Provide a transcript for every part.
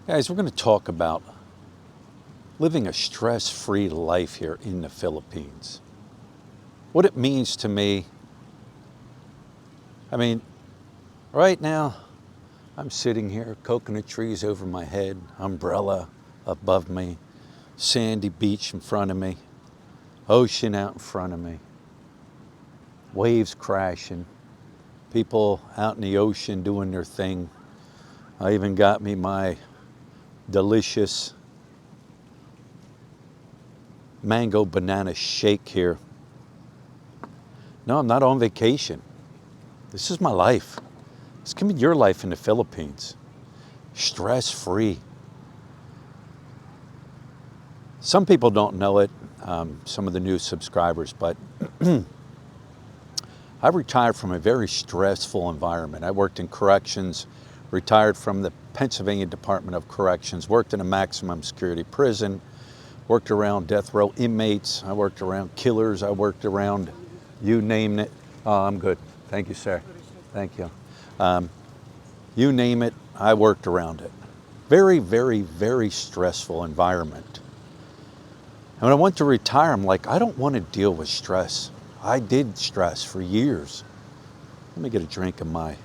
Guys, we're going to talk about living a stress-free life here in the Philippines. What it means to me. I mean, right now, I'm sitting here, coconut trees over my head, umbrella above me, sandy beach in front of me, ocean out in front of me, waves crashing, people out in the ocean doing their thing. I even got me my delicious mango banana shake here. No, I'm not on vacation. This is my life. This can be your life in the Philippines. Stress-free. Some people don't know it, some of the new subscribers, but I retired from a very stressful environment. I worked in corrections, retired from the Pennsylvania Department of Corrections, worked in a maximum security prison, worked around death row inmates, I worked around killers, I worked around you name it. Oh, I'm good. Thank you, sir. Thank you. You name it, I worked around it. Very, very, very stressful environment. And when I went to retire, I'm like, I don't want to deal with stress. I did stress for years. Let me get a drink of my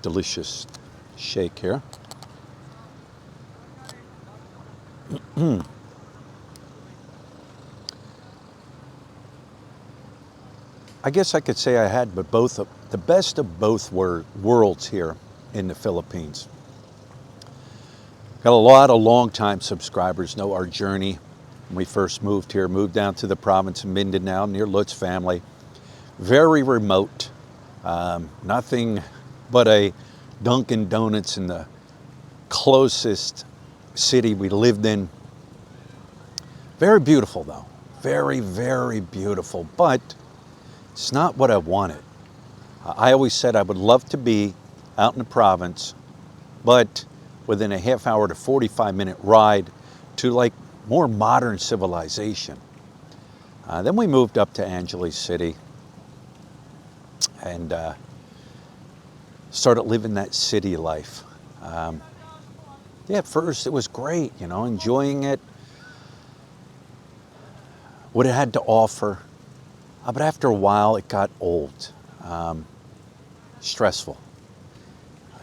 delicious shake here. I guess I could say I had but the best of both worlds here in the Philippines. Got a lot of long-time subscribers know our journey when we first moved here, moved down to the province of Mindanao near Lut's family. Very remote, nothing but a Dunkin' Donuts in the closest city we lived in. Very beautiful though, very, very beautiful, but it's not what I wanted. I always said I would love to be out in the province, but within a half hour to 45-minute ride to like more modern civilization. Then we moved up to Angeles City and started living that city life. Yeah, at first it was great, you know, enjoying it, what it had to offer. But after a while, it got old, stressful.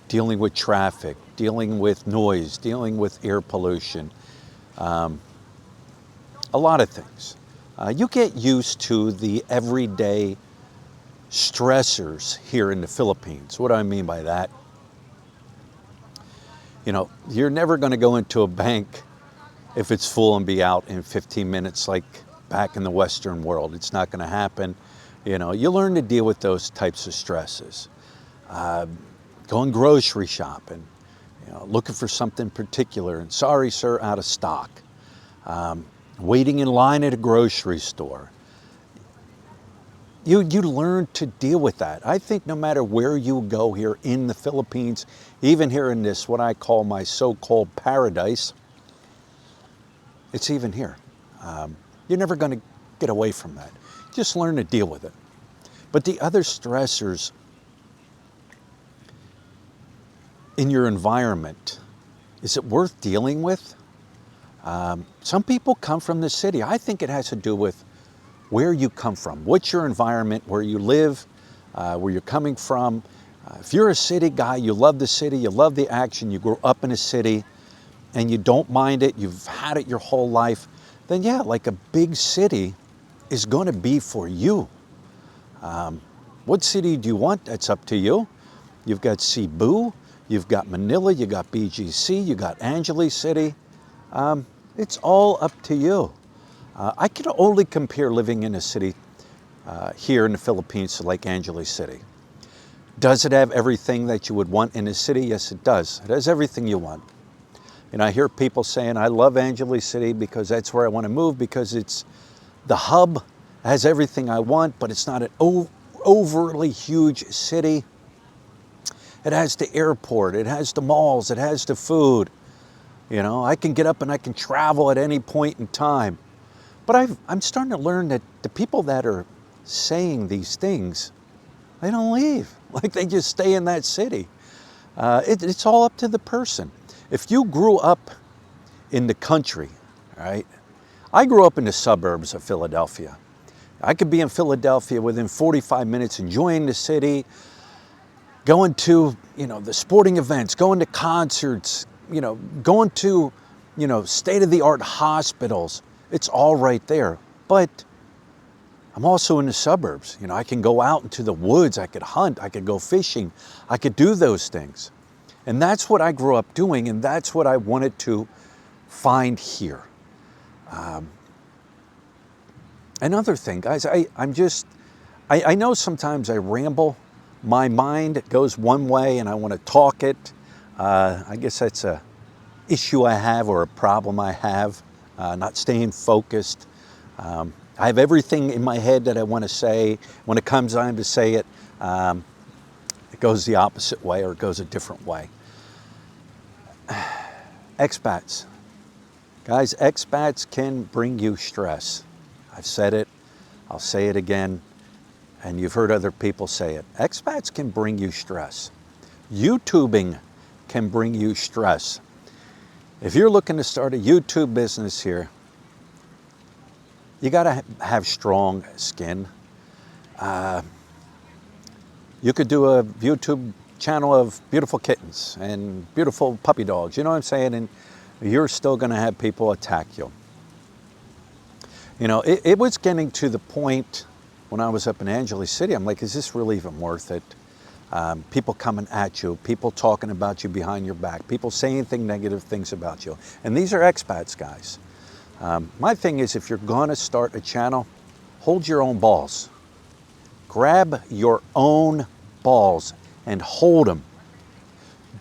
Dealing with traffic, dealing with noise, dealing with air pollution, a lot of things. You get used to the everyday stressors here in the Philippines. What do I mean by that? You know, you're never going to go into a bank if it's full and be out in 15 minutes like back in the Western world. It's not going to happen. You know, you learn to deal with those types of stresses. Going grocery shopping, you know, looking for something particular and sorry, sir, out of stock. Waiting in line at a grocery store. You learn to deal with that. I think no matter where you go here in the Philippines, even here in this, what I call my so-called paradise, it's even here. You're never going to get away from that. Just learn to deal with it. But the other stressors in your environment, is it worth dealing with? Some people come from the city. I think it has to do with where you come from. What's your environment, where you live, where you're coming from. If you're a city guy, you love the city, you love the action, you grew up in a city, and you don't mind it, you've had it your whole life, then yeah, like a big city is going to be for you. What city do you want? That's up to you. You've got Cebu, you've got Manila, you got BGC, you got Angeles City. It's all up to you. I can only compare living in a city here in the Philippines to like Angeles City. Does it have everything that you would want in a city? Yes, it does. It has everything you want. And I hear people saying, I love Angeles City because that's where I want to move because it's the hub, has everything I want, but it's not an overly huge city. It has the airport, it has the malls, it has the food. You know, I can get up and I can travel at any point in time. But I'm starting to learn that the people that are saying these things, they don't leave. Like they just stay in that city. It's all up to the person. If you grew up in the country, right? I grew up in the suburbs of Philadelphia. I could be in Philadelphia within 45 minutes, enjoying the city, going to, the sporting events, going to concerts, going to, state-of-the-art hospitals. It's all right there. But I'm also in the suburbs. I can go out into the woods, I could hunt, I could go fishing, I could do those things. And that's what I grew up doing, and that's what I wanted to find here. Another thing, guys, I know sometimes I ramble. My mind goes one way and I want to talk it. I guess that's a issue I have, or a problem I have, not staying focused. I have everything in my head that I want to say. When it comes time to say it, it goes the opposite way, or it goes a different way. Expats. Guys, expats can bring you stress. I've said it, I'll say it again, and you've heard other people say it. Expats can bring you stress. YouTubing can bring you stress. If you're looking to start a YouTube business here, you gotta have strong skin. You could do a YouTube channel of beautiful kittens and beautiful puppy dogs, you know what I'm saying? And you're still gonna have people attack you. It was getting to the point when I was up in Angeles City, I'm like, is this really even worth it? People coming at you, people talking about you behind your back, people saying negative things about you. And these are expats, guys. My thing is, if you're gonna start a channel, hold your own balls. Grab your own balls and hold them.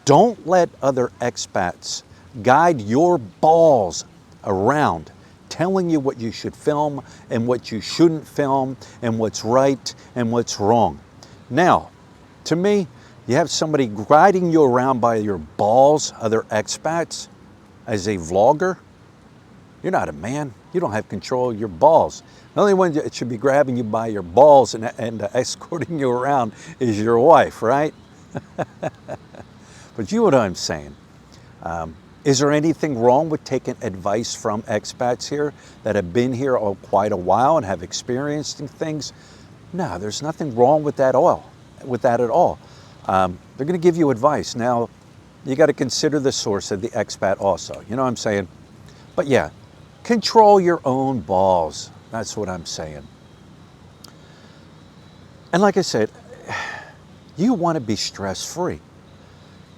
Don't let other expats guide your balls around, telling you what you should film and what you shouldn't film and what's right and what's wrong. Now, to me, you have somebody guiding you around by your balls, other expats, as a vlogger. You're not a man. You don't have control of your balls. The only one that should be grabbing you by your balls and escorting you around is your wife, right? But you know what I'm saying. Is there anything wrong with taking advice from expats here that have been here quite a while and have experienced things? No, there's nothing wrong with that at all. They're going to give you advice. Now, you got to consider the source of the expat also. You know what I'm saying? But yeah, control your own balls. That's what I'm saying. And like I said, you want to be stress-free.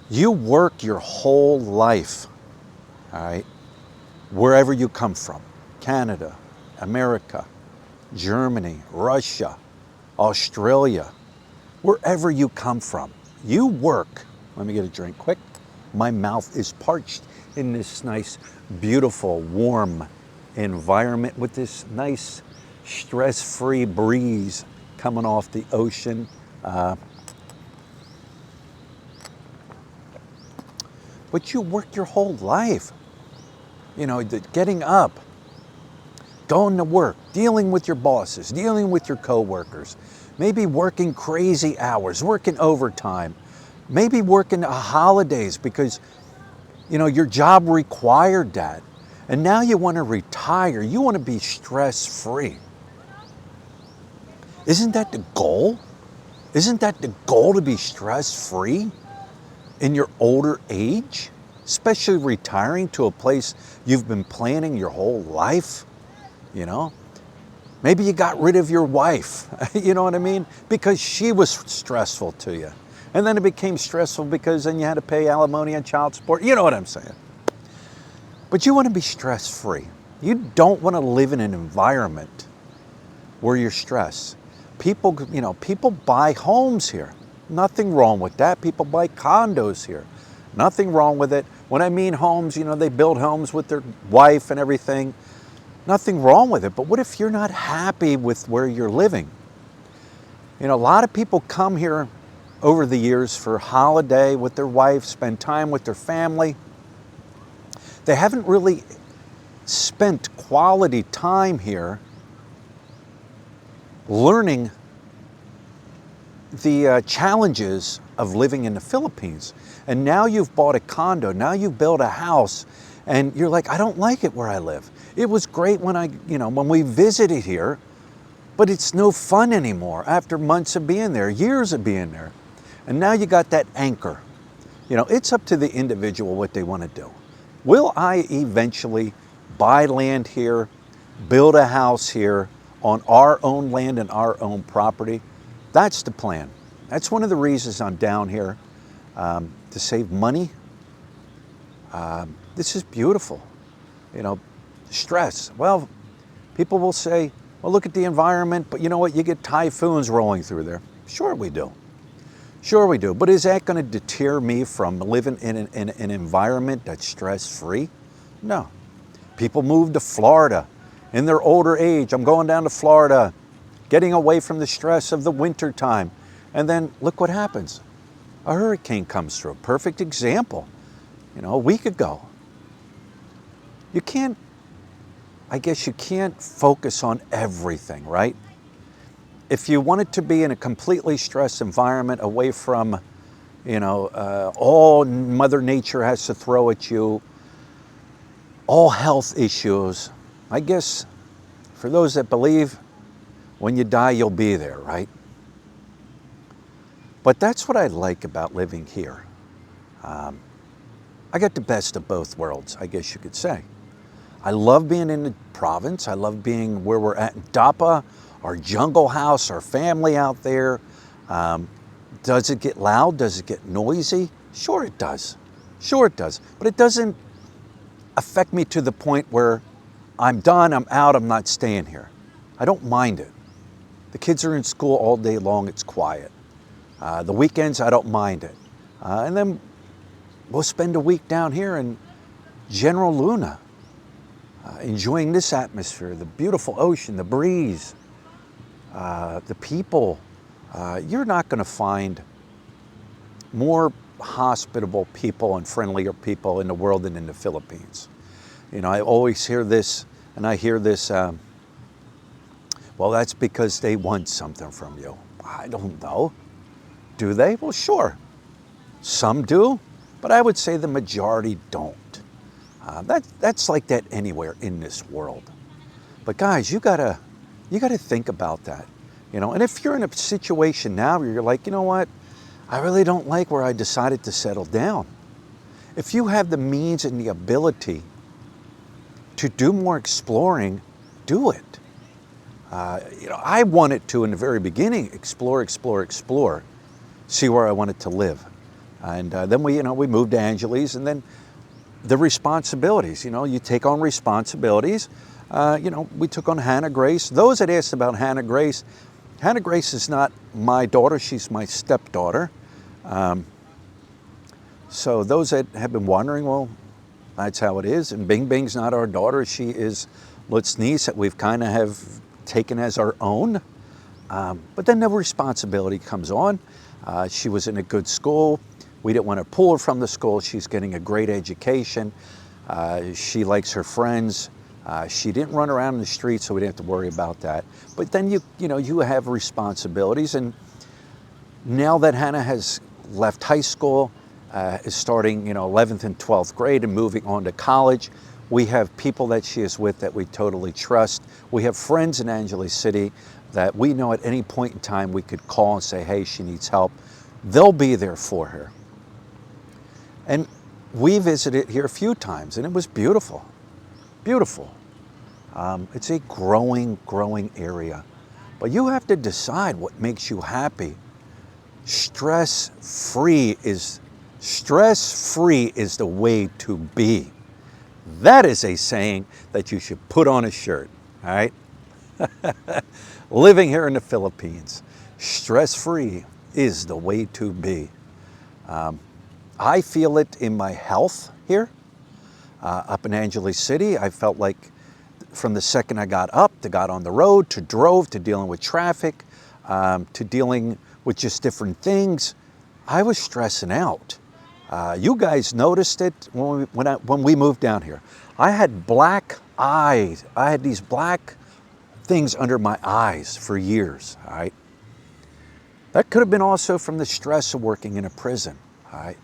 You work your whole life, all right, wherever you come from, Canada, America, Germany, Russia, Australia, wherever you come from, you work. Let me get a drink quick. My mouth is parched in this nice, beautiful, warm environment with this nice, stress-free breeze coming off the ocean. But you work your whole life, getting up, going to work, dealing with your bosses, dealing with your coworkers, maybe working crazy hours, working overtime, maybe working holidays because, your job required that. And now you want to retire. You want to be stress-free. Isn't that the goal? Isn't that the goal, to be stress-free in your older age? Especially retiring to a place you've been planning your whole life, Maybe you got rid of your wife, you know what I mean? Because she was stressful to you. And then it became stressful because then you had to pay alimony and child support. You know what I'm saying? But you want to be stress-free. You don't want to live in an environment where you're stressed. People buy homes here. Nothing wrong with that. People buy condos here. Nothing wrong with it. When I mean homes, they build homes with their wife and everything. Nothing wrong with it. But what if you're not happy with where you're living? A lot of people come here over the years for holiday with their wife, spend time with their family. They haven't really spent quality time here learning the challenges of living in the Philippines. And now you've bought a condo, now you've built a house, and you're like, I don't like it where I live. It was great when when we visited here, but it's no fun anymore after months of being there, years of being there. And now you got that anchor. It's up to the individual what they want to do. Will I eventually buy land here, build a house here on our own land and our own property? That's the plan. That's one of the reasons I'm down here, to save money. This is beautiful. Stress. Well, people will say, well, look at the environment, but you know what? You get typhoons rolling through there. Sure we do. Sure we do. But is that going to deter me from living in an environment that's stress-free? No. People move to Florida in their older age. I'm going down to Florida, getting away from the stress of the winter time. And then look what happens. A hurricane comes through. Perfect example. A week ago. I guess you can't focus on everything, right? If you want it to be in a completely stressed environment away from, all Mother Nature has to throw at you, all health issues, I guess for those that believe, when you die, you'll be there, right? But that's what I like about living here. I got the best of both worlds, I guess you could say. I love being in the province. I love being where we're at in Dapa, our jungle house, our family out there. Does it get loud? Does it get noisy? Sure it does. Sure it does. But it doesn't affect me to the point where I'm done, I'm out, I'm not staying here. I don't mind it. The kids are in school all day long, it's quiet. The weekends, I don't mind it. And then we'll spend a week down here in General Luna, enjoying this atmosphere, the beautiful ocean, the breeze, the people. You're not going to find more hospitable people and friendlier people in the world than in the Philippines. I always hear this, and I hear this, well, that's because they want something from you. I don't know. Do they? Well, sure. Some do, but I would say the majority don't. That's like that anywhere in this world. But guys, you gotta think about that. And if you're in a situation now where you're like, you know what, I really don't like where I decided to settle down. If you have the means and the ability to do more exploring, do it. I wanted to, in the very beginning, explore, see where I wanted to live. And then we moved to Angeles, and then the responsibilities, you take on responsibilities. We took on Hannah Grace. Those that asked about Hannah Grace is not my daughter, she's my stepdaughter. So those that have been wondering, well, that's how it is. And Bing Bing's not our daughter, she is Lut's niece that we've kind of have taken as our own. But then the responsibility comes on. She was in a good school. We didn't want to pull her from the school. She's getting a great education. She likes her friends. She didn't run around in the streets, so we didn't have to worry about that. But then you have responsibilities. And now that Hannah has left high school, is starting 11th and 12th grade and moving on to college, we have people that she is with that we totally trust. We have friends in Angeles City that we know at any point in time we could call and say, hey, she needs help. They'll be there for her. And we visited here a few times, and it was beautiful, beautiful. It's a growing area. But you have to decide what makes you happy. Stress-free is the way to be. That is a saying that you should put on a shirt, all right? Living here in the Philippines, stress-free is the way to be. I feel it in my health here. Up in Angeles City, I felt like from the second I got on the road, to drove, to dealing with traffic, to dealing with just different things, I was stressing out. You guys noticed it when we moved down here. I had black eyes. I had these black things under my eyes for years, all right? That could have been also from the stress of working in a prison. All right.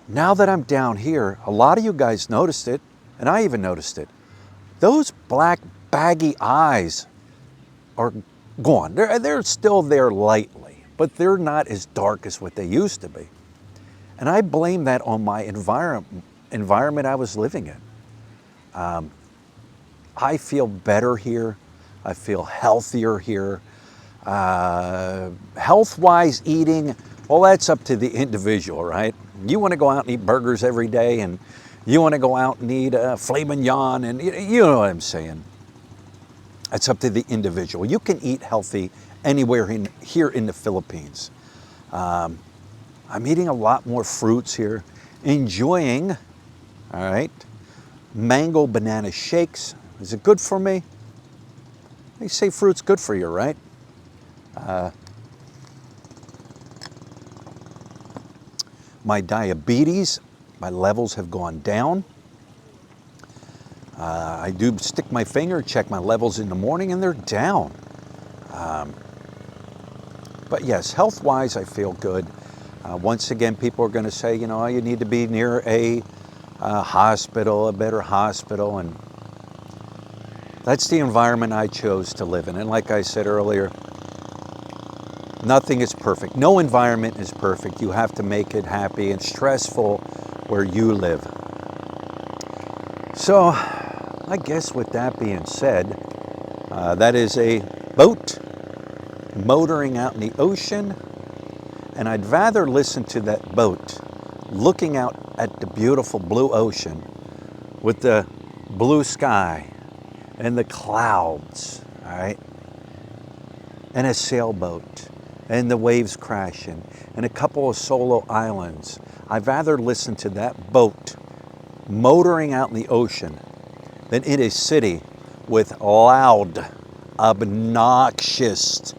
Now that I'm down here, a lot of you guys noticed it, and I even noticed it. Those black baggy eyes are gone. They're still there lightly, but they're not as dark as what they used to be. And I blame that on my environment I was living in. I feel better here. I feel healthier here. Health-wise eating, well, that's up to the individual, right? You want to go out and eat burgers every day, and you want to go out and eat filet mignon, and you know what I'm saying. It's up to the individual. You can eat healthy anywhere here in the Philippines. I'm eating a lot more fruits here, enjoying, all right, mango banana shakes. Is it good for me? They say fruit's good for you, right? My diabetes, my levels have gone down. I do stick my finger, check my levels in the morning, and they're down. But yes, health-wise, I feel good. Once again, people are going to say, you know, you need to be near a hospital, a better hospital, and that's the environment I chose to live in. And like I said earlier, nothing is perfect. No environment is perfect. You have to make it happy and stressful where you live. So I guess with that being said, that is a boat motoring out in the ocean, and I'd rather listen to that boat looking out at the beautiful blue ocean with the blue sky and the clouds, all right, and a sailboat and the waves crashing and a couple of solo islands. I'd rather listen to that boat motoring out in the ocean than in a city with loud, obnoxious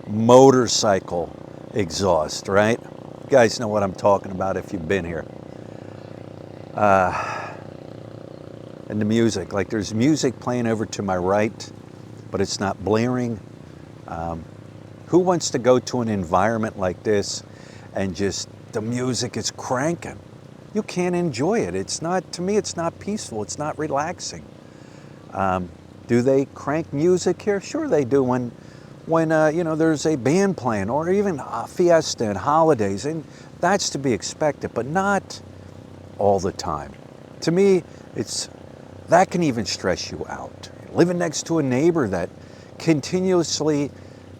motorcycle exhaust, right? You guys know what I'm talking about if you've been here. And the music, like there's music playing over to my right, but it's not blaring. Who wants to go to an environment like this and just the music is cranking? You can't enjoy it. It's not, to me, it's not peaceful. It's not relaxing. Do they crank music here? Sure they do when you know, there's a band playing, or even fiesta and holidays, and that's to be expected, but not all the time. To me, that can even stress you out. Living next to a neighbor that continuously,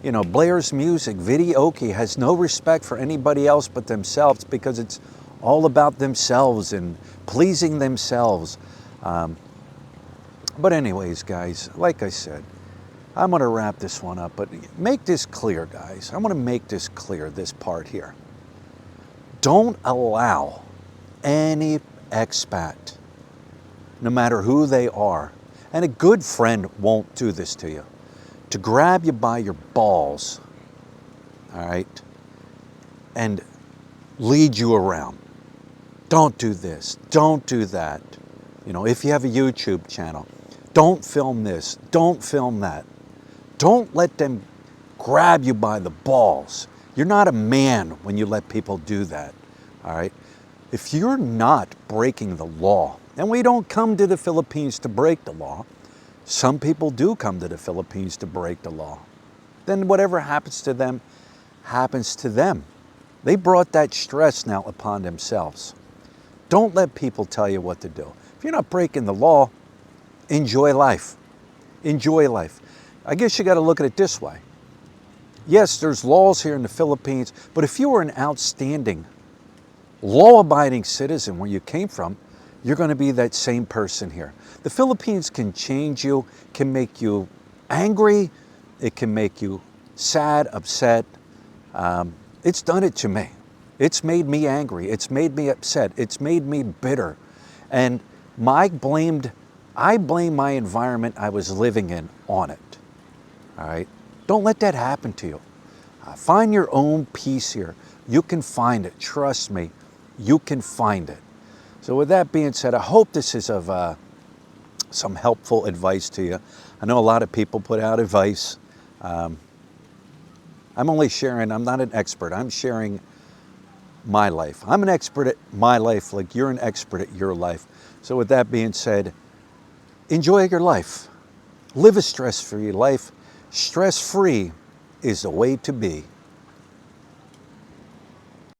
you know, blares music, videoke, has no respect for anybody else but themselves because it's all about themselves and pleasing themselves. But anyways, guys, like I said, I'm going to wrap this one up, but make this clear, guys. I'm going to make this clear, this part here. Don't allow any expat, no matter who they are, and a good friend won't do this to you, to grab you by your balls, all right, and lead you around. Don't do this, don't do that. You know, if you have a YouTube channel, don't film this, don't film that. Don't let them grab you by the balls. You're not a man when you let people do that, all right? If you're not breaking the law, and we don't come to the Philippines to break the law, some people do come to the Philippines to break the law. Then whatever happens to them, happens to them. They brought that stress now upon themselves. Don't let people tell you what to do. If you're not breaking the law, enjoy life. Enjoy life. I guess you got to look at it this way. Yes, there's laws here in the Philippines, but if you were an outstanding, law-abiding citizen where you came from, you're going to be that same person here. The Philippines can change you, can make you angry, it can make you sad, upset. It's done it to me. It's made me angry. It's made me upset. It's made me bitter. And I blame my environment I was living in on it. All right? Don't let that happen to you. Find your own peace here. You can find it. Trust me, you can find it. So with that being said, I hope this is of some helpful advice to you. I know a lot of people put out advice. I'm only sharing, I'm not an expert. I'm sharing my life. I'm an expert at my life like you're an expert at your life. So with that being said, enjoy your life. Live a stress-free life. Stress-free is the way to be.